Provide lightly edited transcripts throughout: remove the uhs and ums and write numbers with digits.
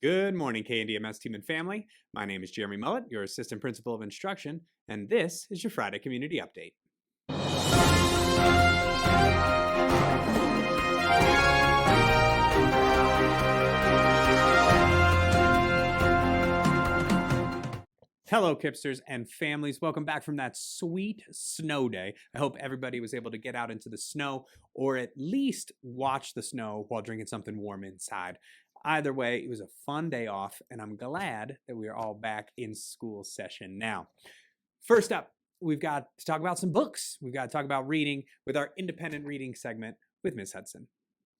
Good morning, KNDMS team and family. My name is Jeremy Mullet, your Assistant Principal of Instruction, and this is your Friday Community Update. Hello, Kipsters and families. Welcome back from that sweet snow day. I hope everybody was able to get out into the snow or at least watch the snow while drinking something warm inside. Either way, it was a fun day off, and I'm glad that we are all back in school session now. First up, we've got to talk about some books. We've got to talk about reading with our independent reading segment with Ms. Hudson.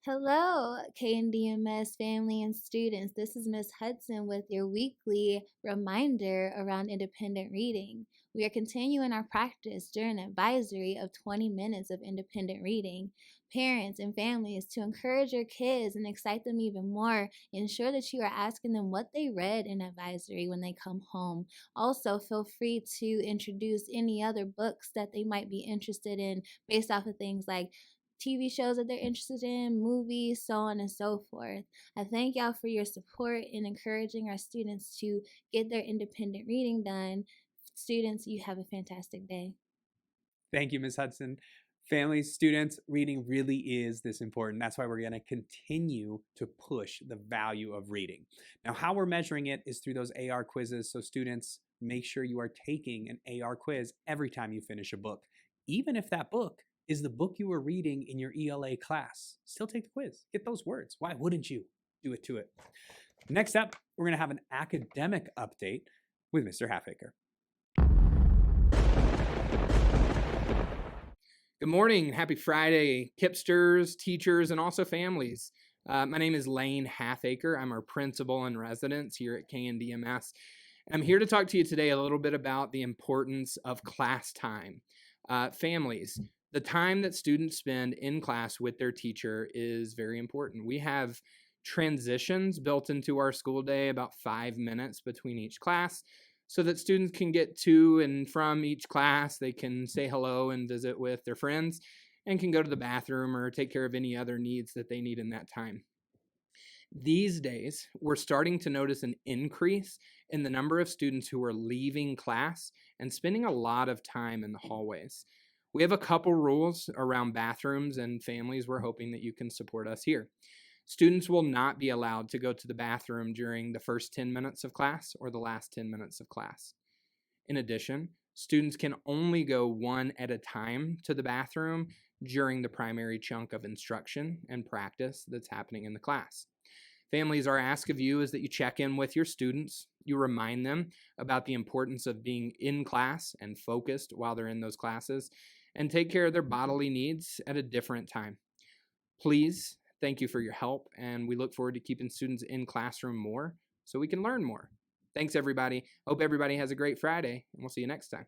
Hello, KNDMS family and students. This is Ms. Hudson with your weekly reminder around independent reading. We are continuing our practice during an advisory of 20 minutes of independent reading. Parents and families, to encourage your kids and excite them even more, ensure that you are asking them what they read in advisory when they come home. Also, feel free to introduce any other books that they might be interested in based off of things like TV shows that they're interested in, movies, so on and so forth. I thank y'all for your support in encouraging our students to get their independent reading done. Students, you have a fantastic day. Thank you, Ms. Hudson. Families, students, reading really is this important. That's why we're going to continue to push the value of reading. Now, how we're measuring it is through those AR quizzes. So students, make sure you are taking an AR quiz every time you finish a book, even if that book is the book you were reading in your ELA class. Still take the quiz. Get those words. Why wouldn't you? Do it to it. Next up, we're going to have an academic update with Mr. Halfaker. Good morning. Happy Friday, Kipsters, teachers, and also families. My name is Lane Halfaker. I'm our principal in residence here at KNDMS. I'm here to talk to you today a little bit about the importance of class time. Families, the time that students spend in class with their teacher is very important. We have transitions built into our school day, about 5 minutes between each class, so that students can get to and from each class. They can say hello and visit with their friends and can go to the bathroom or take care of any other needs that they need in that time. These days, we're starting to notice an increase in the number of students who are leaving class and spending a lot of time in the hallways. We have a couple rules around bathrooms, and families, we're hoping that you can support us here. Students will not be allowed to go to the bathroom during the first 10 minutes of class or the last 10 minutes of class. In addition, students can only go one at a time to the bathroom during the primary chunk of instruction and practice that's happening in the class. Families, our ask of you is that you check in with your students, you remind them about the importance of being in class and focused while they're in those classes, and take care of their bodily needs at a different time. Please, thank you for your help, and we look forward to keeping students in classroom more so we can learn more. Thanks, everybody. Hope everybody has a great Friday, and we'll see you next time.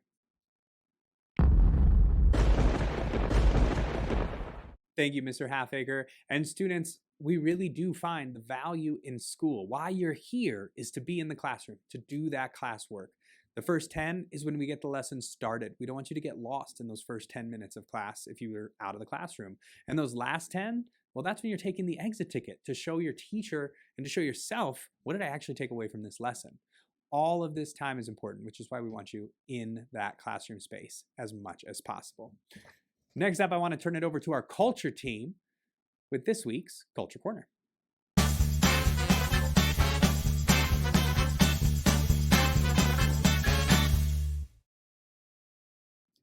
Thank you, Mr. Halfaker. And students, we really do find the value in school. Why you're here is to be in the classroom, to do that classwork. The first 10 is when we get the lesson started. We don't want you to get lost in those first 10 minutes of class if you were out of the classroom. And those last 10, well, that's when you're taking the exit ticket to show your teacher and to show yourself, what did I actually take away from this lesson? All of this time is important, which is why we want you in that classroom space as much as possible. Next up, I want to turn it over to our culture team with this week's Culture Corner.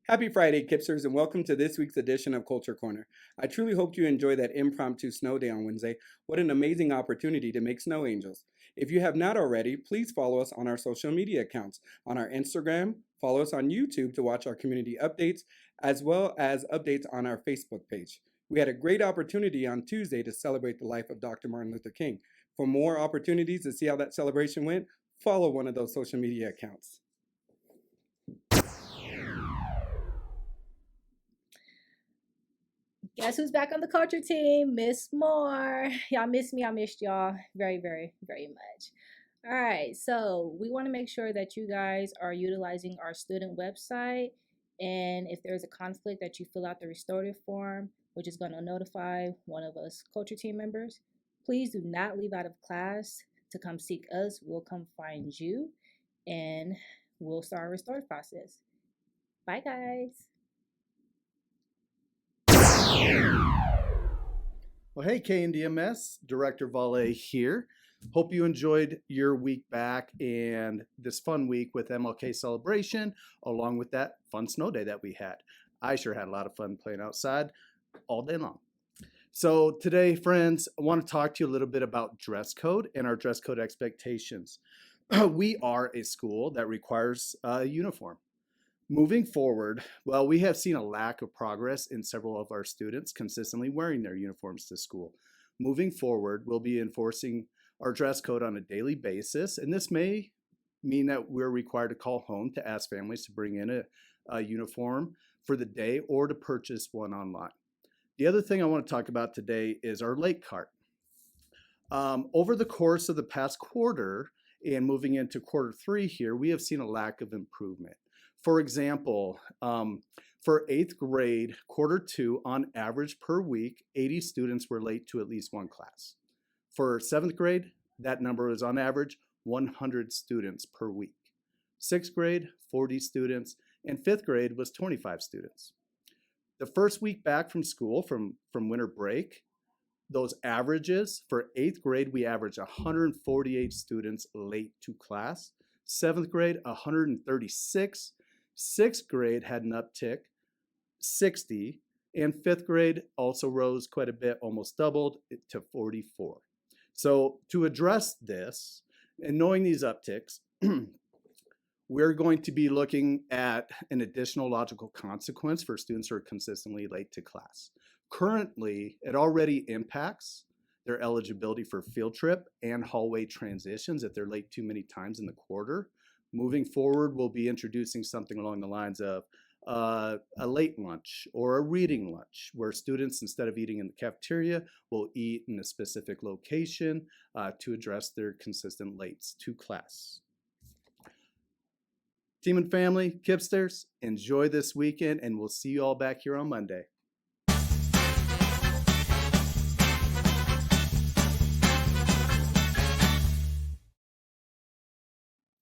Happy Friday, Kipsters, and welcome to this week's edition of Culture Corner. I truly hope you enjoy that impromptu snow day on Wednesday. What an amazing opportunity to make snow angels. If you have not already, please follow us on our social media accounts. On our Instagram, follow us on YouTube to watch our community updates, as well as updates on our Facebook page. We had a great opportunity on Tuesday to celebrate the life of Dr. Martin Luther King. For more opportunities to see how that celebration went, follow one of those social media accounts. Guess who's back on the culture team? Miss Moore. Y'all missed me. I missed y'all very, very, very much. All right, so we want to make sure that you guys are utilizing our student website, and if there's a conflict, that you fill out the restorative form, which is going to notify one of us culture team members. Please do not leave out of class to come seek us, we'll come find you, and we'll start a restorative process. Bye, guys. Well, hey, KNDMS, Director Valet here. Hope you enjoyed your week back and this fun week with MLK celebration, along with that fun snow day that we had. I sure had a lot of fun playing outside all day long. So today, friends, I want to talk to you a little bit about dress code and our dress code expectations. We are a school that requires a uniform. Moving forward, well, we have seen a lack of progress in several of our students consistently wearing their uniforms to school. Moving forward, we'll be enforcing our dress code on a daily basis, and this may mean that we're required to call home to ask families to bring in a uniform for the day or to purchase one online. The other thing I want to talk about today is our late cart. Over the course of the past quarter and moving into quarter 3 here, we have seen a lack of improvement. For example, for 8th grade, quarter 2, on average per week, 80 students were late to at least one class. For 7th grade, that number is on average 100 students per week. 6th grade, 40 students, and 5th grade was 25 students. The first week back from school, from winter break, those averages, for 8th grade, we averaged 148 students late to class. 7th grade, 136. 6th grade had an uptick, 60, and 5th grade also rose quite a bit, almost doubled to 44. So to address this, and knowing these upticks, we're going to be looking at an additional logical consequence for students who are consistently late to class. Currently, it already impacts their eligibility for field trip and hallway transitions if they're late too many times in the quarter. Moving forward, we'll be introducing something along the lines of a late lunch or a reading lunch, where students, instead of eating in the cafeteria, will eat in a specific location to address their consistent lates to class. Team and family, Kipsters, enjoy this weekend, and we'll see you all back here on Monday.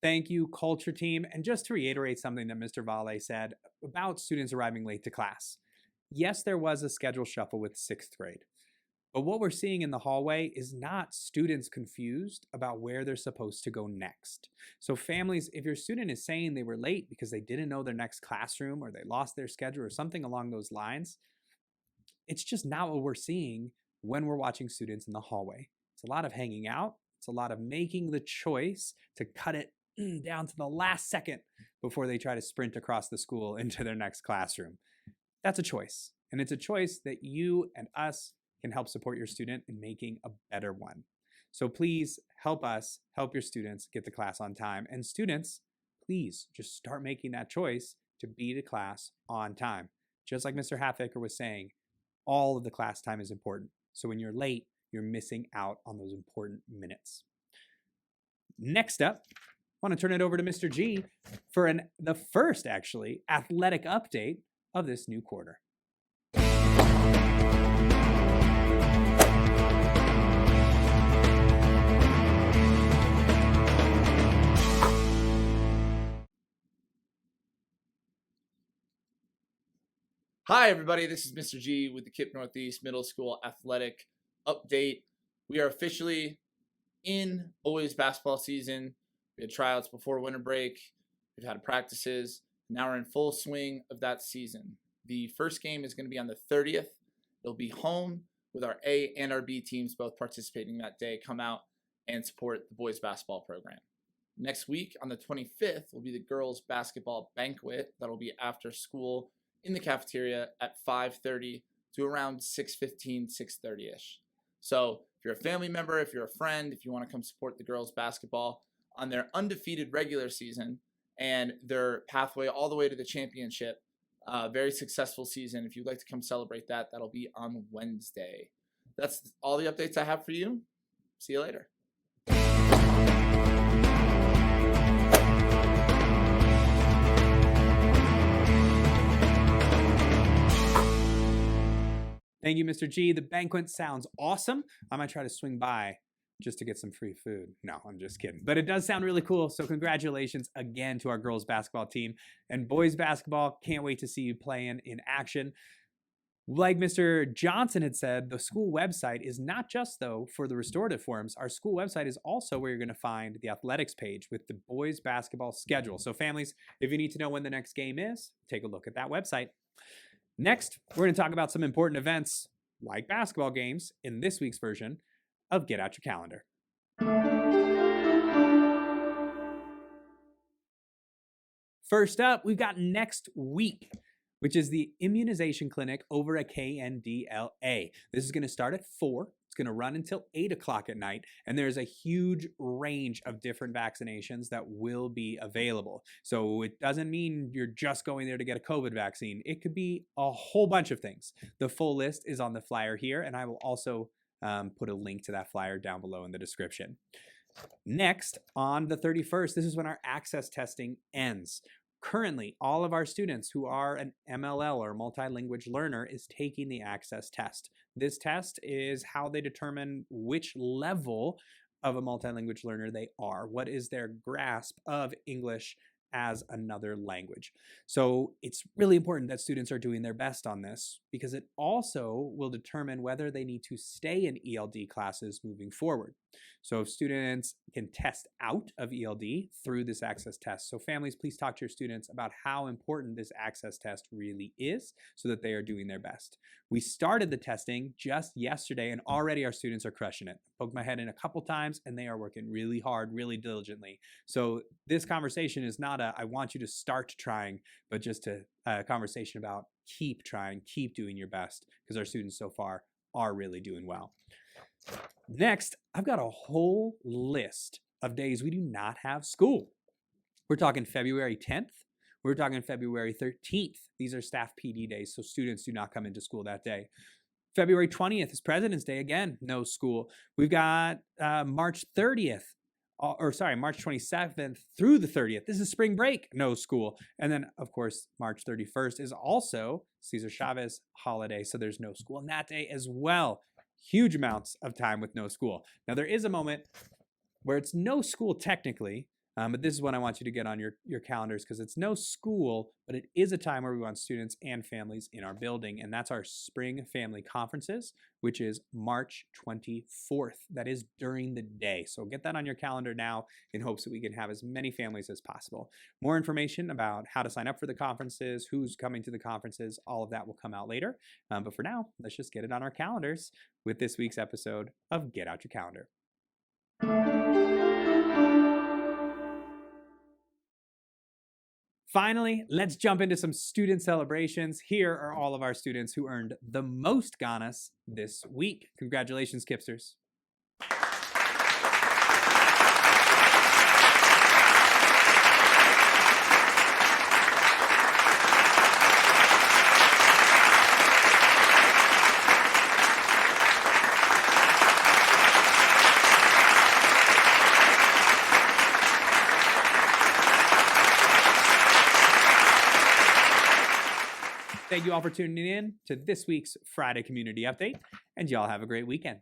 Thank you, culture team. And just to reiterate something that Mr. Valle said about students arriving late to class. Yes, there was a schedule shuffle with 6th grade, but what we're seeing in the hallway is not students confused about where they're supposed to go next. So families, if your student is saying they were late because they didn't know their next classroom or they lost their schedule or something along those lines, it's just not what we're seeing when we're watching students in the hallway. It's a lot of hanging out. It's a lot of making the choice to cut it down to the last second before they try to sprint across the school into their next classroom. That's a choice, and it's a choice that you and us can help support your student in making a better one. So please help us help your students get to class on time. And students, please just start making that choice to be to class on time. Just like Mr. Halfacre was saying, all of the class time is important. So when you're late, you're missing out on those important minutes. Next up, I want to turn it over to Mr. G for the first, actually, athletic update of this new quarter. Hi, everybody. This is Mr. G with the KIPP Northeast Middle School Athletic Update. We are officially in boys basketball season. We had tryouts before winter break. We've had practices. Now we're in full swing of that season. The first game is going to be on the 30th. It'll be home with our A and our B teams both participating that day. Come out and support the boys basketball program. Next week on the 25th will be the girls basketball banquet. That'll be after school in the cafeteria at 5:30 to around 6:15, 6:30ish. So if you're a family member, if you're a friend, if you want to come support the girls basketball on their undefeated regular season and their pathway all the way to the championship, very successful season. If you'd like to come celebrate that, that'll be on Wednesday. That's all the updates I have for you. See you later. Thank you, Mr. G. The banquet sounds awesome. I might try to swing by just to get some free food. No, I'm just kidding. But it does sound really cool. So congratulations again to our girls basketball team. And boys basketball, can't wait to see you playing in action. Like Mr. Johnson had said, the school website is not just, though, for the restorative forums. Our school website is also where you're going to find the athletics page with the boys basketball schedule. So families, if you need to know when the next game is, take a look at that website. Next, we're going to talk about some important events like basketball games in this week's version of Get Out Your Calendar. First up, we've got next week, which is the immunization clinic over at KNDLA. This is going to start at 4. It's going to run until 8 o'clock at night, and there's a huge range of different vaccinations that will be available. So it doesn't mean you're just going there to get a COVID vaccine. It could be a whole bunch of things. The full list is on the flyer here, and I will also put a link to that flyer down below in the description. Next, on the 31st, this is when our access testing ends. Currently, all of our students who are an MLL or multilingual learner is taking the access test. This test is how they determine which level of a multilingual learner they are. What is their grasp of English as another language? So it's really important that students are doing their best on this because it also will determine whether they need to stay in ELD classes moving forward. So if students can test out of ELD through this access test. So families, please talk to your students about how important this access test really is so that they are doing their best. We started the testing just yesterday and already our students are crushing it. Poked my head in a couple times and they are working really hard, really diligently. So this conversation is not a, I want you to start trying, but just a conversation about keep trying, keep doing your best because our students so far are really doing well. Next, I've got a whole list of days we do not have school. We're talking February 10th. We're talking February 13th. These are staff PD days, so students do not come into school that day. February 20th is President's Day. Again, no school. We've got March 30th, March 27th through the 30th. This is spring break, no school. And then, of course, March 31st is also Cesar Chavez holiday, so there's no school on that day as well. Huge amounts of time with no school. Now, there is a moment where it's no school technically, but this is when I want you to get on your calendars because it's no school, but it is a time where we want students and families in our building, and that's our spring family conferences, which is March 24th. That is during the day. So get that on your calendar now in hopes that we can have as many families as possible. More information about how to sign up for the conferences, who's coming to the conferences, all of that will come out later. But for now, let's just get it on our calendars with this week's episode of Get Out Your Calendar. Finally, let's jump into some student celebrations. Here are all of our students who earned the most Ganas this week. Congratulations, Kipsters. Thank you all for tuning in to this week's Friday Community Update, and y'all have a great weekend.